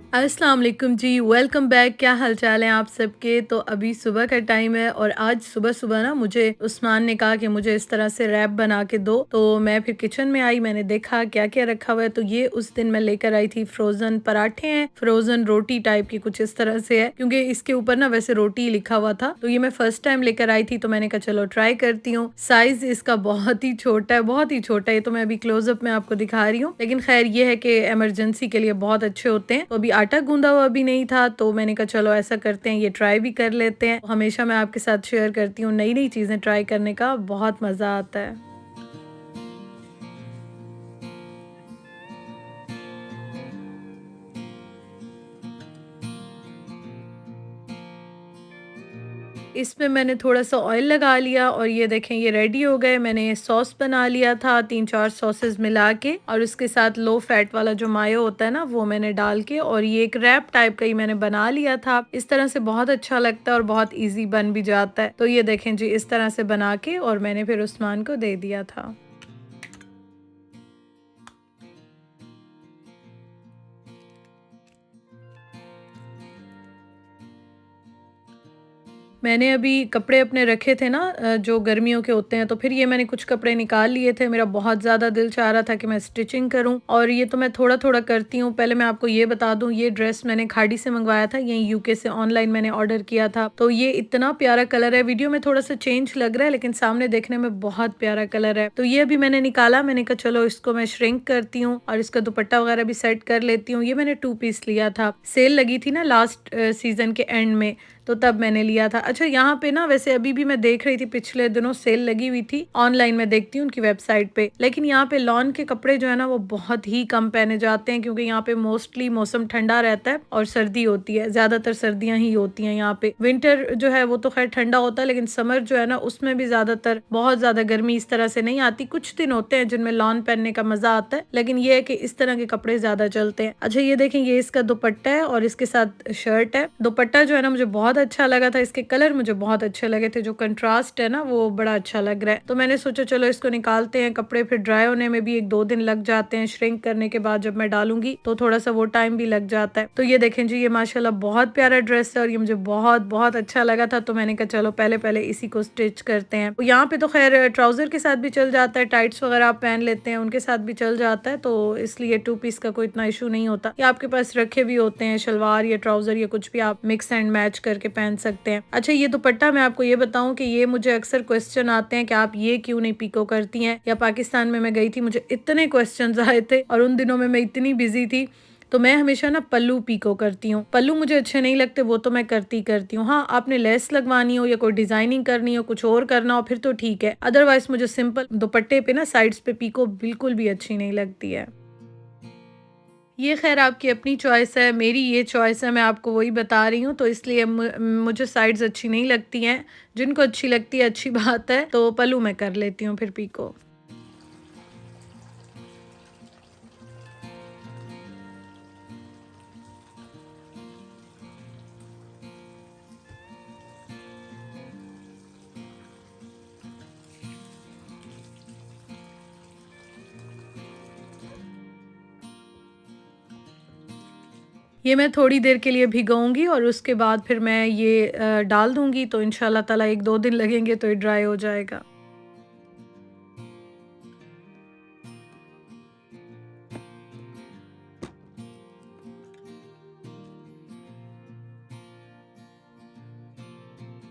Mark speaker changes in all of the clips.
Speaker 1: अस्सलाम वालेकुम जी, welcome back. क्या हाल चाल है आप सबके। तो अभी सुबह का टाइम है और आज सुबह सुबह ना मुझे उस्मान ने कहा कि मुझे इस तरह से रैप बना के दो। तो मैं फिर किचन में आई, मैंने देखा क्या क्या रखा हुआ है। तो ये उस दिन मैं लेकर आई थी फ्रोज़न पराठे हैं, फ्रोज़न रोटी टाइप की कुछ इस तरह से है, क्योंकि इसके ऊपर ना वैसे रोटी ही लिखा हुआ था। तो ये मैं फर्स्ट टाइम लेकर आई थी, तो मैंने कहा चलो ट्राई करती हूँ। साइज इसका बहुत ही छोटा है, बहुत ही छोटा है। ये तो मैं अभी क्लोजअप में आपको दिखा रही हूँ, लेकिन खैर ये है कि इमरजेंसी के लिए बहुत अच्छे होते हैं। तो अभी आटा गूंदा हुआ भी नहीं था, तो मैंने कहा चलो ऐसा करते हैं, ये ट्राई भी कर लेते हैं। हमेशा मैं आपके साथ शेयर करती हूँ नई नई चीज़ें ट्राई करने का, बहुत मज़ा आता है। इसमें मैंने थोड़ा-सा ऑयल लगा लिया और ये देखें ये रेडी हो गए। मैंने सॉस बना लिया था 3-4 सॉसेस मिला के, और उसके साथ लो फैट वाला जो मायो होता है ना, वो मैंने डाल के, और ये एक रैप टाइप का ही मैंने बना लिया था। इस तरह से बहुत अच्छा लगता है और बहुत ईज़ी बन भी जाता है। तो ये देखें जी, इस तरह से बना के और मैंने फिर उस्मान को दे दिया था। मैंने अभी कपड़े अपने रखे थे ना, जो गर्मियों के होते हैं, तो फिर ये मैंने कुछ कपड़े निकाल लिए थे। मेरा बहुत ज़्यादा दिल चाह रहा था कि मैं स्टिचिंग करूं, और ये तो मैं थोड़ा-थोड़ा करती हूँ। पहले मैं आपको ये बता दूं, ये ड्रेस मैंने खाड़ी से मंगवाया था, यहीं यूके से ऑनलाइन मैंने ऑर्डर किया था। तो ये इतना प्यारा कलर है, वीडियो में थोड़ा सा चेंज लग रहा है लेकिन सामने देखने में बहुत प्यारा कलर है। तो ये अभी मैंने निकाला, मैंने कहा चलो इसको मैं श्रिंक करती हूँ और इसका दुपट्टा वगैरह भी सेट कर लेती हूँ। ये मैंने 2 पीस लिया था, सेल लगी थी ना लास्ट सीजन के एंड में, तो तब मैंने लिया था। अच्छा, यहाँ पे ना वैसे अभी भी मैं देख रही थी, पिछले दिनों सेल लगी हुई थी, ऑनलाइन मैं देखती हूँ उनकी वेबसाइट पे, लेकिन यहाँ पे लॉन के कपड़े जो है ना वो बहुत ही कम पहने जाते हैं, क्योंकि यहाँ पे मोस्टली मौसम ठंडा रहता है और सर्दी होती है, ज्यादातर सर्दियाँ ही होती हैं यहाँ पे। विंटर जो है वो तो खैर ठंडा होता है, लेकिन समर जो है ना उसमें भी ज्यादातर बहुत ज्यादा गर्मी इस तरह से नहीं आती। कुछ दिन होते हैं जिनमें लॉन पहनने का मजा आता है, लेकिन ये है कि इस तरह के कपड़े ज्यादा चलते हैं। अच्छा, ये देखें, ये इसका दुपट्टा है और इसके साथ शर्ट है। दुपट्टा जो है ना मुझे बहुत अच्छा लगा था, इसके कलर मुझे बहुत अच्छे लगे थे, जो कंट्रास्ट है ना वो बड़ा अच्छा लग रहा है। तो मैंने सोचा चलो इसको निकालते हैं। कपड़े फिर ड्राई होने में भी 1-2 दिन लग जाते हैं, श्रिंक करने के बाद जब मैं डालूंगी तो थोड़ा सा वो टाइम भी लग जाता है। तो ये देखें जी, ये माशाल्लाह बहुत प्यारा ड्रेस है और ये मुझे बहुत बहुत अच्छा लगा था। तो मैंने कहा चलो पहले पहले इसी को स्टिच करते हैं। तो यहाँ पे तो खैर ट्राउजर के साथ भी चल जाता है, टाइट्स वगैरह आप पहन लेते हैं उनके साथ भी चल जाता है, तो इसलिए 2 पीस का कोई इतना इशू नहीं होता। या आपके पास रखे भी होते हैं शलवार या ट्राउजर या कुछ भी, आप मिक्स एंड मैच करके पहन सकते हैं। अच्छा, ये दुपट्टा मैं आपको ये बताऊं कि ये मुझे अक्सर क्वेश्चन आते हैं कि आप ये क्यों नहीं पीको करती हैं, या पाकिस्तान में मैं गई थी, मुझे इतने क्वेश्चन आए थे और उन दिनों में मैं इतनी बिजी थी। तो मैं हमेशा ना पल्लू पीको करती हूँ। पल्लू मुझे अच्छे नहीं लगते, वो तो मैं करती हूँ। हाँ, आपने लेस लगवानी हो या कोई डिजाइनिंग करनी हो, कुछ और करना हो, फिर तो ठीक है। अदरवाइज मुझे सिंपल दुपट्टे पे ना साइड्स पे पीको बिल्कुल भी अच्छी नहीं लगती है। ये ख़ैर आपकी अपनी चॉइस है, मेरी ये चॉइस है, मैं आपको वही बता रही हूँ, तो इसलिए मुझे साइड्स अच्छी नहीं लगती हैं। जिनको अच्छी लगती है अच्छी बात है, तो पल्लू मैं कर लेती हूँ फिर पीको। ये मैं थोड़ी देर के लिए भिगोऊँगी और उसके बाद फिर मैं ये डाल दूँगी, तो इंशाल्लाह ताला 1-2 दिन लगेंगे तो ये ड्राई हो जाएगा।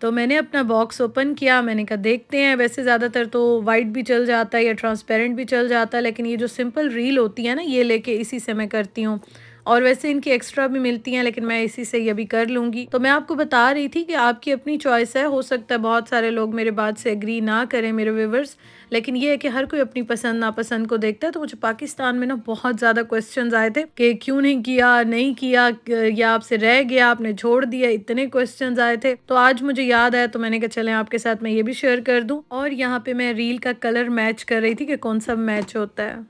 Speaker 1: तो मैंने अपना बॉक्स ओपन किया, मैंने कहा देखते हैं। वैसे ज़्यादातर तो वाइट भी चल जाता है या ट्रांसपेरेंट भी चल जाता है, लेकिन ये जो सिंपल रील होती है ना, ये लेके इसी से मैं करती हूँ। और वैसे इनकी एक्स्ट्रा भी मिलती हैं, लेकिन मैं इसी से ही अभी कर लूँगी। तो मैं आपको बता रही थी कि आपकी अपनी चॉइस है, हो सकता है बहुत सारे लोग मेरे बात से एग्री ना करें, मेरे व्यूअर्स, लेकिन ये है कि हर कोई अपनी पसंद नापसंद को देखता है। तो मुझे पाकिस्तान में ना बहुत ज़्यादा क्वेश्चंस आए थे कि क्यों नहीं किया, नहीं किया, या आपसे रह गया, आपने छोड़ दिया, इतने क्वेश्चंस आए थे। तो आज मुझे याद आया, तो मैंने कहा चलें आपके साथ मैं ये भी शेयर कर दूं। और यहाँ पे मैं रील का कलर मैच कर रही थी कि कौन सा मैच होता है।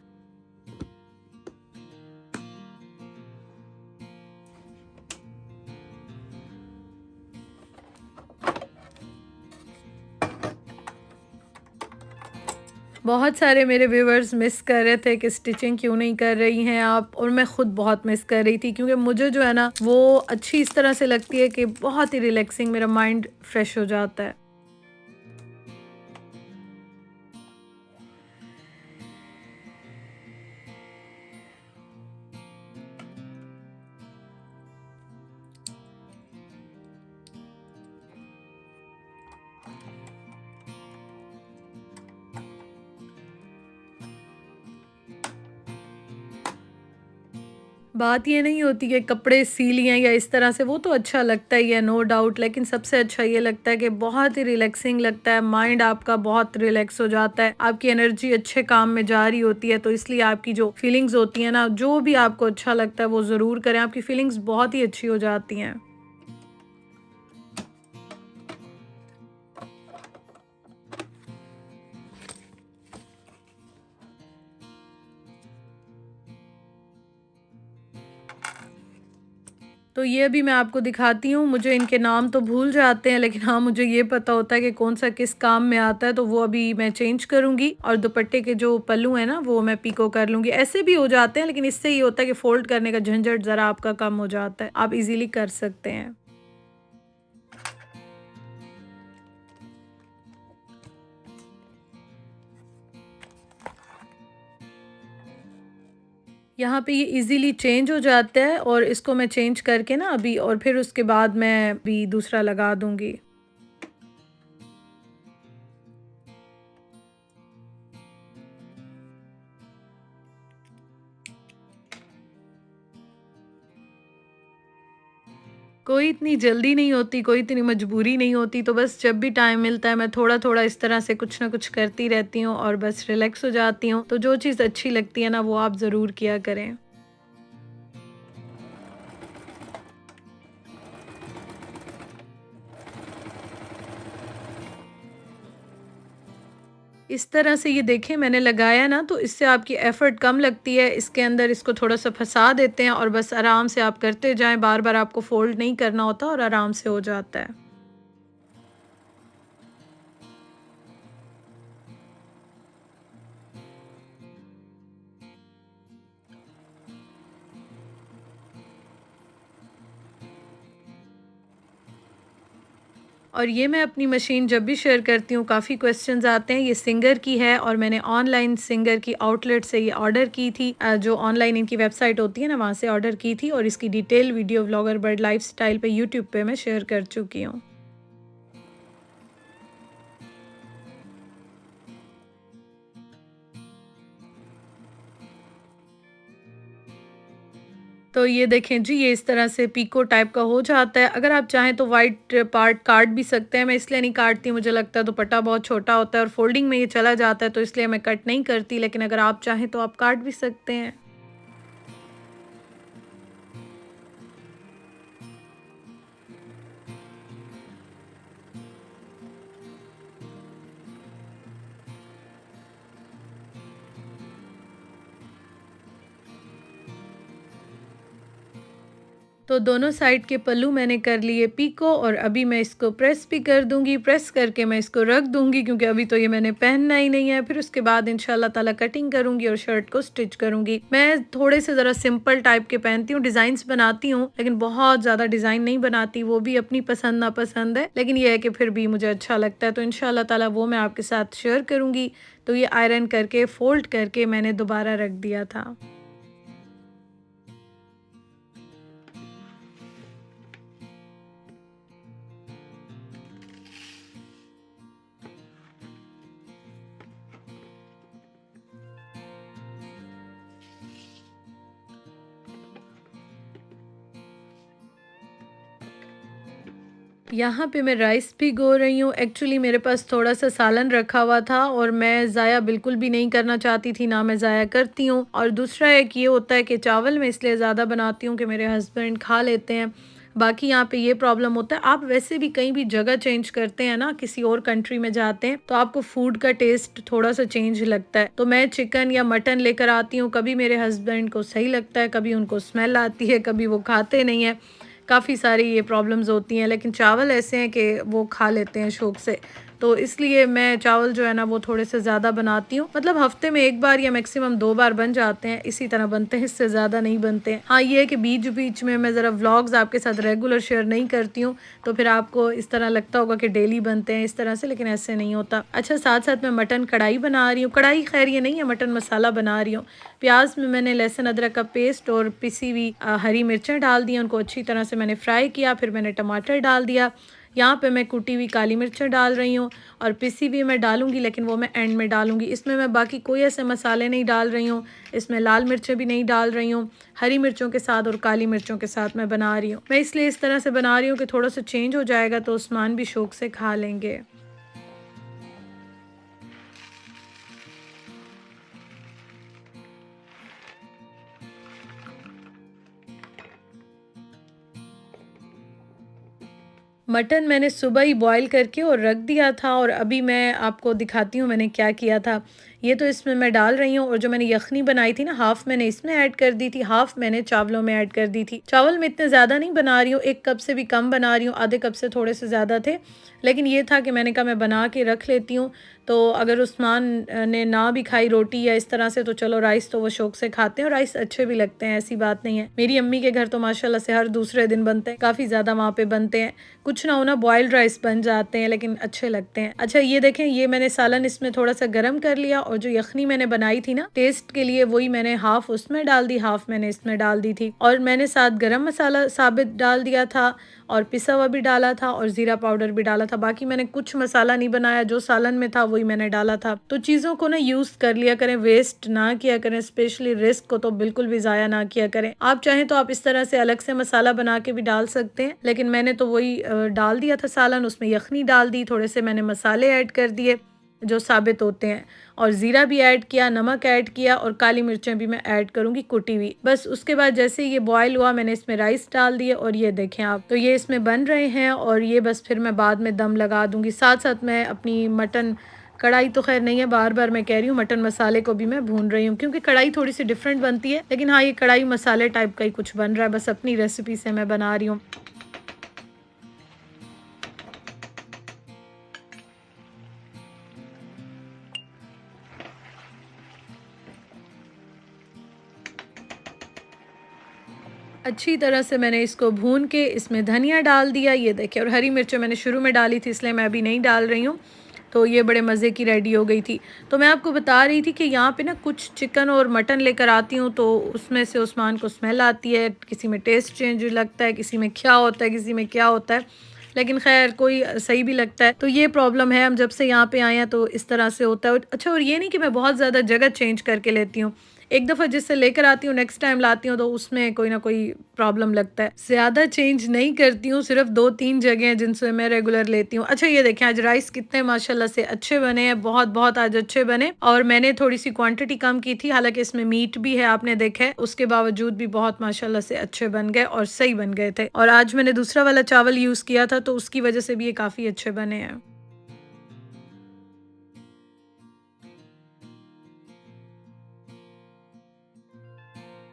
Speaker 1: बहुत सारे मेरे व्यूअर्स मिस कर रहे थे कि स्टिचिंग क्यों नहीं कर रही हैं आप, और मैं खुद बहुत मिस कर रही थी क्योंकि मुझे जो है ना वो अच्छी इस तरह से लगती है कि बहुत ही रिलैक्सिंग, मेरा माइंड फ्रेश हो जाता है। बात ये नहीं होती कि कपड़े सी लिए या इस तरह से, वो तो अच्छा लगता ही है नो डाउट, लेकिन सबसे अच्छा ये लगता है कि बहुत ही रिलैक्सिंग लगता है, माइंड आपका बहुत रिलैक्स हो जाता है, आपकी एनर्जी अच्छे काम में जा रही होती है, तो इसलिए आपकी जो फीलिंग्स होती हैं ना, जो भी आपको अच्छा लगता है वो ज़रूर करें, आपकी फीलिंग्स बहुत ही अच्छी हो जाती हैं। तो ये अभी मैं आपको दिखाती हूँ, मुझे इनके नाम तो भूल जाते हैं, लेकिन हाँ, मुझे ये पता होता है कि कौन-सा किस काम में आता है, तो वो अभी मैं चेंज करूँगी और दुपट्टे के जो पल्लू हैं ना, वो मैं पीको कर लूँगी। ऐसे भी हो जाते हैं, लेकिन इससे ये होता है कि फ़ोल्ड करने का झंझट ज़रा आपका कम हो जाता है, आप इज़िली कर सकते हैं। यहाँ पे ये इज़िली चेंज हो जाता है और इसको मैं चेंज करके ना अभी, और फिर उसके बाद मैं अभी दूसरा लगा दूँगी। कोई इतनी जल्दी नहीं होती, कोई इतनी मजबूरी नहीं होती, तो बस जब भी टाइम मिलता है मैं थोड़ा-थोड़ा इस तरह से कुछ ना कुछ करती रहती हूँ और बस रिलैक्स हो जाती हूँ। तो जो चीज़ अच्छी लगती है ना, वो आप ज़रूर किया करें। इस तरह से ये देखें मैंने लगाया ना, तो इससे आपकी एफ़र्ट कम लगती है, इसके अंदर इसको थोड़ा-सा फँसा देते हैं और बस आराम से आप करते जाएँ, बार-बार आपको फ़ोल्ड नहीं करना होता और आराम से हो जाता है। और ये मैं अपनी मशीन जब भी शेयर करती हूँ, काफ़ी क्वेश्चंस आते हैं। ये सिंगर की है और मैंने ऑनलाइन सिंगर की आउटलेट से ये ऑर्डर की थी। जो ऑनलाइन इनकी वेबसाइट होती है ना, वहाँ से ऑर्डर की थी और इसकी detail video vlogger bird lifestyle पे यूट्यूब पे मैं शेयर कर चुकी हूँ। तो ये देखें जी, ये इस तरह से पीको टाइप का हो जाता है। अगर आप चाहें तो वाइट पार्ट काट भी सकते हैं, मैं इसलिए नहीं काटती, मुझे लगता है दुपट्टा बहुत छोटा होता है और फोल्डिंग में ये चला जाता है, तो इसलिए मैं कट नहीं करती, लेकिन अगर आप चाहें तो आप काट भी सकते हैं। तो दोनों साइड के पल्लू मैंने कर लिए पीको और अभी मैं इसको प्रेस भी कर दूंगी। प्रेस करके मैं इसको रख दूंगी क्योंकि अभी तो ये मैंने पहनना ही नहीं है। फिर उसके बाद इंशाल्लाह ताला कटिंग करूंगी और शर्ट को स्टिच करूंगी। मैं थोड़े से ज़रा सिंपल टाइप के पहनती हूँ, डिज़ाइंस बनाती हूँ लेकिन बहुत ज़्यादा डिज़ाइन नहीं बनाती, वो भी अपनी पसंद नापसंद है, लेकिन ये है कि फिर भी मुझे अच्छा लगता है, तो इंशाल्लाह ताला वो मैं आपके साथ शेयर करूंगी। तो ये आयरन करके फोल्ड करके मैंने दोबारा रख दिया था। यहाँ पे मैं राइस भिगो रही हूँ। एक्चुअली मेरे पास थोड़ा-सा सालन रखा हुआ था और मैं ज़ाया बिल्कुल भी नहीं करना चाहती थी, ना मैं ज़ाया करती हूँ। और दूसरा एक ये होता है कि चावल मैं इसलिए ज़्यादा बनाती हूँ कि मेरे हस्बैंड खा लेते हैं। बाकी यहाँ पे ये प्रॉब्लम होता है, आप वैसे भी कहीं भी जगह चेंज करते हैं ना, किसी और कंट्री में जाते हैं, तो आपको फूड का टेस्ट थोड़ा-सा चेंज लगता है। तो मैं चिकन या मटन लेकर आती हूँ, कभी मेरे हस्बैंड को सही लगता है, कभी उनको स्मेल आती है, कभी वो खाते नहीं हैं। काफ़ी सारी ये प्रॉब्लम्स होती हैं, लेकिन चावल ऐसे हैं कि वो खा लेते हैं शौक़ से। तो इसलिए मैं चावल जो है ना वो थोड़े से ज़्यादा बनाती हूँ, मतलब हफ्ते में 1 बार या मैक्सिमम 2 बार बन जाते हैं, इसी तरह बनते हैं, इससे ज़्यादा नहीं बनते हैं। हाँ, ये है कि बीच-बीच में मैं ज़रा व्लॉग्स आपके साथ रेगुलर शेयर नहीं करती हूँ, तो फिर आपको इस तरह लगता होगा कि डेली बनते हैं इस तरह से, लेकिन ऐसे नहीं होता। अच्छा, साथ-साथ मैं मटन कढ़ाई बना रही हूँ, कढ़ाई खैर ये नहीं है, मटन मसाला बना रही हूँ। प्याज़ में मैंने लहसुन अदरक का पेस्ट और पिसी हुई हरी मिर्चें डाल दी, उनको अच्छी तरह से मैंने फ्राई किया, फिर मैंने टमाटर डाल दिया। यहाँ पे मैं कुटी हुई काली मिर्चें डाल रही हूँ और पिसी हुई मैं डालूँगी, लेकिन वो मैं एंड में डालूँगी। इसमें मैं बाकी कोई ऐसे मसाले नहीं डाल रही हूँ, इसमें लाल मिर्चें भी नहीं डाल रही हूँ, हरी मिर्चों के साथ और काली मिर्चों के साथ मैं बना रही हूँ। मैं इसलिए इस तरह से बना रही हूँ कि थोड़ा सा चेंज हो जाएगा तो उस्मान भी शौक से खा लेंगे। मटन मैंने सुबह ही बॉईल करके और रख दिया था और अभी मैं आपको दिखाती हूँ मैंने क्या किया था। ये तो इसमें मैं डाल रही हूँ और जो मैंने यखनी बनाई थी ना, हाफ़ मैंने इसमें ऐड कर दी थी, हाफ़ मैंने चावलों में ऐड कर दी थी। चावल मैं इतने ज़्यादा नहीं बना रही हूँ, 1 कप से भी कम बना रही हूँ, आधे कप से थोड़े से ज़्यादा थे। लेकिन ये था कि मैंने कहा मैं बना के रख लेती हूँ, तो अगर उस्मान ने ना भी खाई रोटी या इस तरह से, तो चलो राइस तो वो शौक से खाते हैं और राइस अच्छे भी लगते हैं, ऐसी बात नहीं है। मेरी अम्मी के घर तो माशाल्लाह से हर दूसरे दिन बनते हैं, काफ़ी ज़्यादा वहाँ पे बनते हैं। कुछ ना हो ना बॉइल्ड राइस बन जाते हैं, लेकिन अच्छे लगते हैं। अच्छा, ये देखें, ये मैंने सालन इसमें थोड़ा सा गर्म कर लिया और जो यखनी मैंने बनाई थी ना टेस्ट के लिए, वही मैंने हाफ उसमें डाल दी, हाफ मैंने इसमें डाल दी थी। और मैंने साथ गरम मसाला साबित डाल दिया था और पिसा हुआ भी डाला था और ज़ीरा पाउडर भी डाला था। बाकी मैंने कुछ मसाला नहीं बनाया, जो सालन में था वही मैंने डाला था। तो चीज़ों को ना यूज़ कर लिया करें, वेस्ट ना किया करें, स्पेशली रिस्क को तो बिल्कुल भी ज़ाया ना किया करें। आप चाहें तो आप इस तरह से अलग से मसाला बना के भी डाल सकते हैं, लेकिन मैंने तो वही डाल दिया था सालन, उसमें यखनी डाल दी, थोड़े से मैंने मसाले ऐड कर दिए जो साबित होते हैं और ज़ीरा भी ऐड किया, नमक ऐड किया और काली मिर्चें भी मैं ऐड करूँगी कुटी हुई। बस उसके बाद जैसे ये बॉयल हुआ, मैंने इसमें राइस डाल दिए और ये देखें आप, तो ये इसमें बन रहे हैं और ये बस फिर मैं बाद में दम लगा दूँगी। साथ-साथ मैं अपनी मटन कढ़ाई तो ख़ैर नहीं है, बार-बार मैं कह रही हूँ, मटन मसाले को भी मैं भून रही हूँ, क्योंकि कढ़ाई थोड़ी-सी डिफरेंट बनती है, लेकिन हाँ, ये कढ़ाई मसाले टाइप का ही कुछ बन रहा है, बस अपनी रेसिपी से मैं बना रही हूँ। अच्छी तरह से मैंने इसको भून के इसमें धनिया डाल दिया, ये देखिए, और हरी मिर्चें मैंने शुरू में डाली थी, इसलिए मैं अभी नहीं डाल रही हूँ। तो ये बड़े मज़े की रेडी हो गई थी। तो मैं आपको बता रही थी कि यहाँ पे ना कुछ चिकन और मटन लेकर आती हूँ, तो उसमें से उस्मान को स्मेल आती है, किसी में टेस्ट चेंज लगता है, किसी में क्या होता है, किसी में क्या होता है, लेकिन ख़ैर कोई सही भी लगता है। तो ये प्रॉब्लम है, हम जब से यहाँ पे आए हैं तो इस तरह से होता है। और अच्छा, और ये नहीं कि मैं बहुत ज़्यादा जगह चेंज करके लेती हूँ। एक दफ़ा जिससे लेकर आती हूँ, नेक्स्ट टाइम लाती हूँ तो उसमें कोई ना कोई प्रॉब्लम लगता है। ज़्यादा चेंज नहीं करती हूँ, सिर्फ़ 2-3 जगह हैं जिनसे मैं रेगुलर लेती हूँ। अच्छा, ये देखें, आज राइस कितने माशाल्लाह से अच्छे बने हैं, बहुत-बहुत आज अच्छे बने और मैंने थोड़ी-सी क्वांटिटी कम की थी, हालाँकि इसमें मीट भी है, आपने देखा है, उसके बावजूद भी बहुत माशाल्लाह से अच्छे बन गए और सही बन गए थे। और आज मैंने दूसरा वाला चावल यूज़ किया था, तो उसकी वज़ह से भी ये काफ़ी अच्छे बने हैं।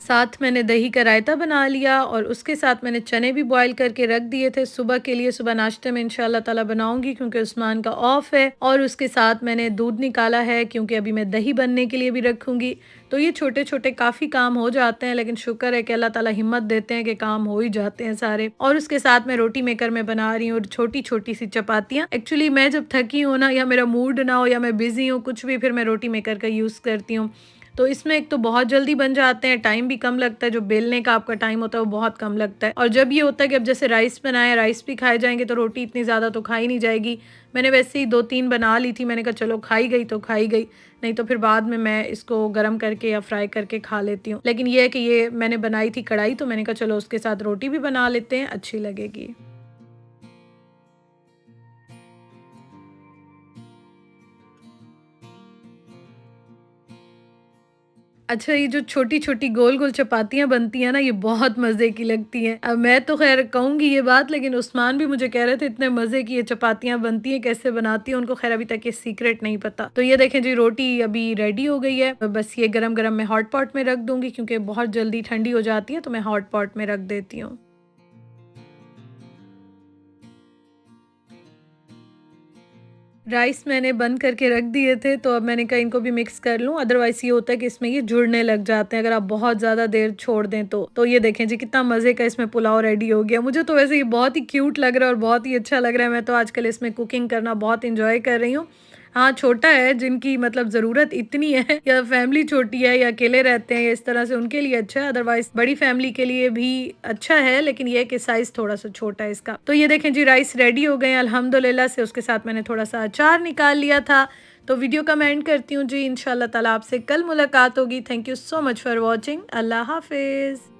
Speaker 1: साथ मैंने दही का रायता बना लिया और उसके साथ मैंने चने भी बॉईल करके रख दिए थे सुबह के लिए, सुबह नाश्ते में इंशाल्लाह ताला बनाऊंगी, क्योंकि उस्मान का ऑफ है। और उसके साथ मैंने दूध निकाला है, क्योंकि अभी मैं दही बनने के लिए भी रखूंगी। तो ये छोटे छोटे काफ़ी काम हो जाते हैं, लेकिन शुक्र है कि अल्लाह ताला हिम्मत देते हैं कि काम हो ही जाते हैं सारे। और उसके साथ मैं रोटी मेकर में बना रही हूँ छोटी छोटी सी चपातियाँ। एक्चुअली मैं जब थकी हूँ ना, या मेरा मूड ना हो, या मैं बिज़ी हूँ, कुछ भी, फिर मैं रोटी मेकर का यूज़ करती हूँ। तो इसमें एक तो बहुत जल्दी बन जाते हैं, टाइम भी कम लगता है, जो बेलने का आपका टाइम होता है वो बहुत कम लगता है। और जब ये होता है कि अब जैसे राइस बनाए, राइस भी खाए जाएंगे, तो रोटी इतनी ज़्यादा तो खाई नहीं जाएगी। मैंने वैसे ही 2-3 बना ली थी, मैंने कहा चलो खाई गई तो खाई गई, नहीं तो फिर बाद में मैं इसको गर्म करके या फ्राई करके खा लेती हूँ। लेकिन ये है कि ये मैंने बनाई थी कढ़ाई, तो मैंने कहा चलो उसके साथ रोटी भी बना लेते हैं, अच्छी लगेगी। अच्छा, ये जो छोटी-छोटी गोल-गोल चपातियाँ बनती हैं ना, ये बहुत मज़े की लगती हैं। अब मैं तो ख़ैर कहूँगी ये बात, लेकिन उस्मान भी मुझे कह रहे थे इतने मज़े की ये चपातियाँ बनती हैं, कैसे बनाती हैं, उनको ख़ैर अभी तक ये सीक्रेट नहीं पता। तो ये देखें जी, रोटी अभी रेडी हो गई है। बस ये गरम-गरम मैं हॉट पॉट में रख दूँगी, क्योंकि बहुत जल्दी ठंडी हो जाती है, तो मैं हॉट पॉट में रख देती हूँ। राइस मैंने बंद करके रख दिए थे, तो अब मैंने कहा इनको भी मिक्स कर लूँ, अदरवाइज़ ये होता है कि इसमें ये जुड़ने लग जाते हैं अगर आप बहुत ज़्यादा देर छोड़ दें तो। तो ये देखें जी कितना मज़े का इसमें पुलाव रेडी हो गया। मुझे तो वैसे ये बहुत ही क्यूट लग रहा है और बहुत ही अच्छा लग रहा है। मैं तो आजकल इसमें कुकिंग करना बहुत एन्जॉय कर रही हूँ। हाँ, छोटा है जिनकी मतलब ज़रूरत इतनी है या फैमिली छोटी है या अकेले रहते हैं या इस तरह से उनके लिए अच्छा है, अदरवाइज़ बड़ी फैमिली के लिए भी अच्छा है, लेकिन ये है कि साइज़ थोड़ा-सा छोटा है इसका। तो ये देखें जी राइस रेडी हो गए हैं अल्हम्दुलिल्लाह से, उसके साथ मैंने थोड़ा-सा अचार निकाल लिया था। तो वीडियो का मैं एंड करती हूँ जी, इंशाअल्लाह ताला आपसे कल मुलाकात होगी। Thank you so much for watching. अल्लाह हाफ़िज़।